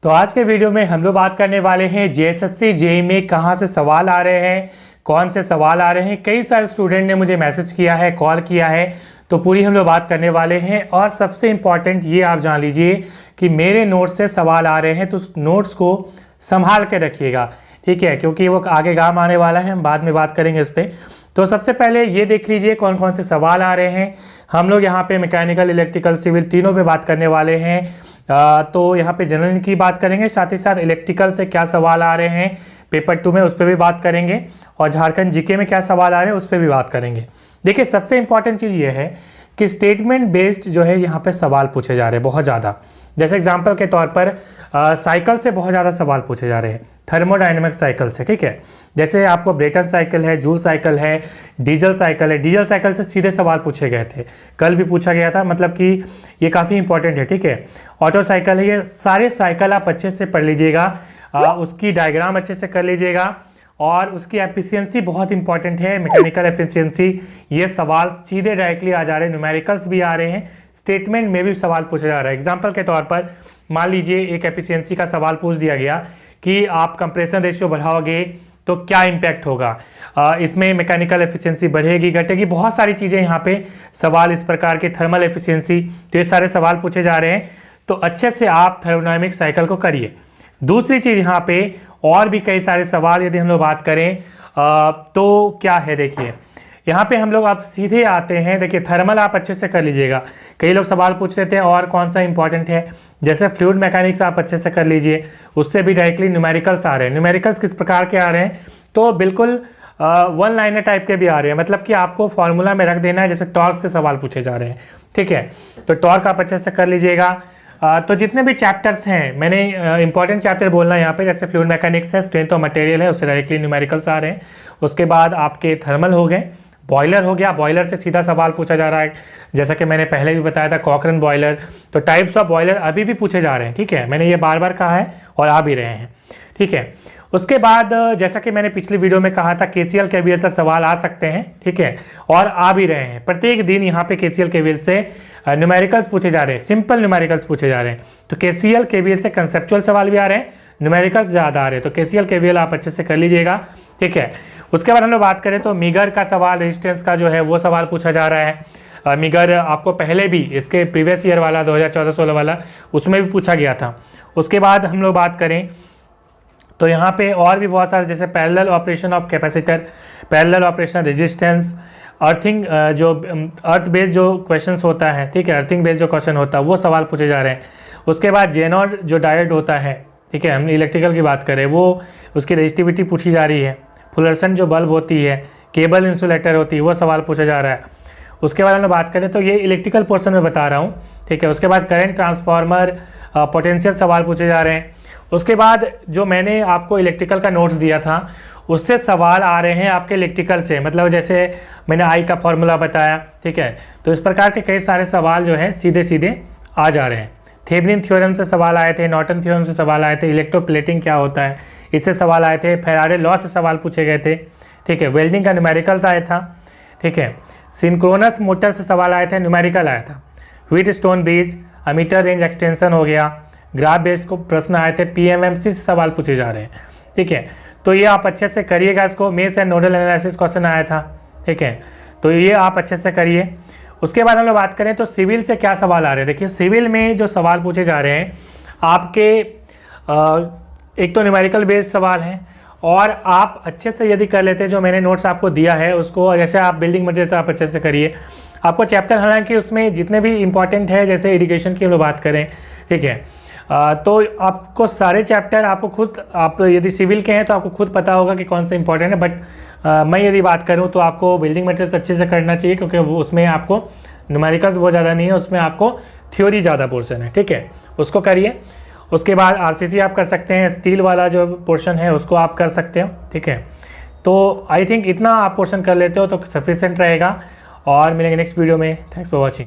तो आज के वीडियो में हम लोग बात करने वाले हैं जेएसएससी जेईई में कहाँ से सवाल आ रहे हैं, कौन से सवाल आ रहे हैं। कई सारे स्टूडेंट ने मुझे मैसेज किया है, कॉल किया है, तो पूरी हम लोग बात करने वाले हैं। और सबसे इम्पॉर्टेंट ये आप जान लीजिए कि मेरे नोट्स से सवाल आ रहे हैं, तो नोट्स को संभाल के रखिएगा, ठीक है, क्योंकि वो आगे काम आने वाला है, हम बाद में बात करेंगे उस पर। तो सबसे पहले ये देख लीजिए कौन कौन से सवाल आ रहे हैं। हम लोग यहाँ पे मैकेनिकल, इलेक्ट्रिकल, सिविल तीनों पे बात करने वाले हैं। तो यहाँ पे जनरल की बात करेंगे, साथ ही साथ इलेक्ट्रिकल से क्या सवाल आ रहे हैं पेपर 2 में, उस पर भी बात करेंगे, और झारखंड जीके में क्या सवाल आ रहे हैं उस पर भी बात करेंगे। देखिए सबसे इंपॉर्टेंट चीज़ ये है कि स्टेटमेंट बेस्ड जो है यहाँ पे सवाल पूछे जा रहे हैं बहुत ज़्यादा। जैसे एग्जांपल के तौर पर साइकिल से बहुत ज़्यादा सवाल पूछे जा रहे हैं, थर्मोडायनेमिक साइकिल से, ठीक है। जैसे आपको ब्रेटन साइकिल है, जूल साइकिल है, डीजल साइकिल है। डीजल साइकिल से सीधे सवाल पूछे गए थे, कल भी पूछा गया था, मतलब कि ये काफ़ी इंपॉर्टेंट है, ठीक है। ऑटो साइकिल है, ये सारे साइकिल आप अच्छे से पढ़ लीजिएगा, उसकी डायग्राम अच्छे से कर लीजिएगा, और उसकी एफिशिएंसी बहुत इंपॉर्टेंट है, मैकेनिकल एफिशिएंसी। ये सवाल सीधे डायरेक्टली आ जा रहे हैं, न्यूमेरिकल्स भी आ रहे हैं, स्टेटमेंट में भी सवाल पूछा जा रहा है। एग्जांपल के तौर पर मान लीजिए एक एफिशिएंसी का सवाल पूछ दिया गया कि आप कंप्रेशन रेशियो बढ़ाओगे तो क्या इम्पैक्ट होगा, इसमें मैकेनिकल एफिशिएंसी बढ़ेगी घटेगी, बहुत सारी चीज़ें यहाँ पे सवाल इस प्रकार के, थर्मल एफिशिएंसी, तो ये सारे सवाल पूछे जा रहे हैं। तो अच्छे से आप थर्मोडायनेमिक साइकिल को करिए। दूसरी चीज़ यहाँ पे और भी कई सारे सवाल यदि हम लोग बात करें तो क्या है, देखिए यहाँ पे हम लोग आप सीधे आते हैं। देखिए थर्मल आप अच्छे से कर लीजिएगा, कई लोग सवाल पूछ रहे थे और कौन सा इंपॉर्टेंट है, जैसे फ्लूइड मैकेनिक्स आप अच्छे से कर लीजिए, उससे भी डायरेक्टली न्यूमेरिकल्स आ रहे हैं। न्यूमेरिकल्स किस प्रकार के आ रहे हैं, तो बिल्कुल वन लाइनर टाइप के भी आ रहे हैं, मतलब कि आपको फॉर्मूला में रख देना है, जैसे टॉर्क से सवाल पूछे जा रहे हैं, ठीक है। तो टॉर्क आप अच्छे से कर लीजिएगा। तो जितने भी चैप्टर्स हैं, मैंने इंपॉर्टेंट चैप्टर बोलना है यहाँ पे, जैसे फ्लूइड मैकेनिक्स है, स्ट्रेंथ ऑफ मटेरियल है, उससे डायरेक्टली न्यूमेरिकल्स आ रहे हैं। उसके बाद आपके थर्मल हो गए, बॉयलर हो गया, बॉयलर से सीधा सवाल पूछा जा रहा है, जैसा कि मैंने पहले भी बताया था, कॉकरन बॉयलर। तो टाइप्स ऑफ बॉयलर अभी भी पूछे जा रहे हैं, ठीक है, मैंने ये बार बार कहा है और आ भी रहे हैं, ठीक है। उसके बाद जैसा कि मैंने पिछली वीडियो में कहा था, केसीएल केवीएल से सवाल आ सकते हैं, ठीक है, और आ भी रहे हैं। प्रत्येक दिन यहाँ पे केसीएल केवीएल से न्यूमेरिकल्स पूछे जा रहे हैं, सिंपल न्यूमेरिकल्स पूछे जा रहे हैं। तो केसीएल केवीएल से कंसेप्चुअल सवाल भी आ रहे हैं, न्यूमेरिकल्स ज़्यादा आ रहे हैं, तो केसीएल केवीएल आप अच्छे से कर लीजिएगा, ठीक है। उसके बाद हम लोग बात करें तो मीगर का सवाल, रेजिस्टेंस का जो है वो सवाल पूछा जा रहा है। मीगर आपको पहले भी इसके प्रीवियस ईयर वाला 2014-16 वाला, उसमें भी पूछा गया था। उसके बाद हम लोग बात करें तो यहाँ पे और भी बहुत सारे, जैसे parallel operation of capacitor, parallel operation resistance, earthing, जो अर्थ बेस्ड जो क्वेश्चंस होता है, ठीक है, अर्थिंग बेस्ड जो क्वेश्चन होता है वो सवाल पूछे जा रहे हैं। उसके बाद जेनॉड जो डायोड होता है, ठीक है, हम इलेक्ट्रिकल की बात करें, वो उसकी रेजिस्टिविटी पूछी जा रही है। फ्लोरेसेंट जो बल्ब होती है, केबल इंसुलेटर होती है, वो सवाल पूछा जा रहा है। उसके बाद हम लोग बात करें तो ये इलेक्ट्रिकल पोर्शन में बता रहा हूँ, ठीक है। उसके बाद करंट ट्रांसफार्मर, पोटेंशियल सवाल पूछे जा रहे हैं। उसके बाद जो मैंने आपको इलेक्ट्रिकल का नोट्स दिया था, उससे सवाल आ रहे हैं आपके इलेक्ट्रिकल से, मतलब जैसे मैंने आई का फॉर्मूला बताया, ठीक है। तो इस प्रकार के कई सारे सवाल जो है सीधे सीधे आ जा रहे हैं। थेवेनिन थ्योरम से सवाल आए थे, नॉर्टन थ्योरम से सवाल आए थे, इलेक्ट्रोप्लेटिंग क्या होता है इससे सवाल आए थे, फैराडे लॉ से सवाल पूछे गए थे, ठीक है। वेल्डिंग का न्यूमेरिकल्स आया था, ठीक है। सिंक्रोनस मोटर से सवाल आए थे, न्यूमेरिकल आया था। Wheat stone bridge, ammeter range extension हो गया, ग्राफ बेस्ड को प्रश्न आए थे, पीएमएमसी से सवाल पूछे जा रहे हैं, ठीक है। तो ये आप अच्छे से करिएगा, इसको mesh and nodal analysis question आया था, ठीक है, तो ये आप अच्छे से करिए। उसके बाद हम लोग बात करें तो सिविल से क्या सवाल आ रहे हैं। देखिए सिविल में जो सवाल पूछे जा रहे हैं आपके, एक तो न्यूमेरिकल बेस्ड सवाल है, और आप अच्छे से यदि कर लेते हैं, जो मैंने नोट्स आपको दिया है उसको, जैसे आप बिल्डिंग मटेरियल से आप अच्छे से करिए। आपको चैप्टर, हालांकि उसमें जितने भी इंपॉर्टेंट है, जैसे इरिगेशन की हम लोग बात करें, ठीक है, तो आपको सारे चैप्टर आपको खुद, आप यदि सिविल के हैं तो आपको खुद पता होगा कि कौन सा इंपॉर्टेंट है। बट मैं यदि बात करूं तो आपको बिल्डिंग मटेरियल्स अच्छे से करना चाहिए, क्योंकि वो उसमें आपको न्यूमेरिकल्स वो ज़्यादा नहीं है, उसमें आपको थ्योरी ज़्यादा पोर्शन है, ठीक है, उसको करिए। उसके बाद आरसीसी आप कर सकते हैं, स्टील वाला जो पोर्शन है उसको आप कर सकते हो, ठीक है। तो आई थिंक इतना आप पोर्शन कर लेते हो तो सफिशिएंट रहेगा, और मिलेंगे नेक्स्ट वीडियो में। Thanks for watching.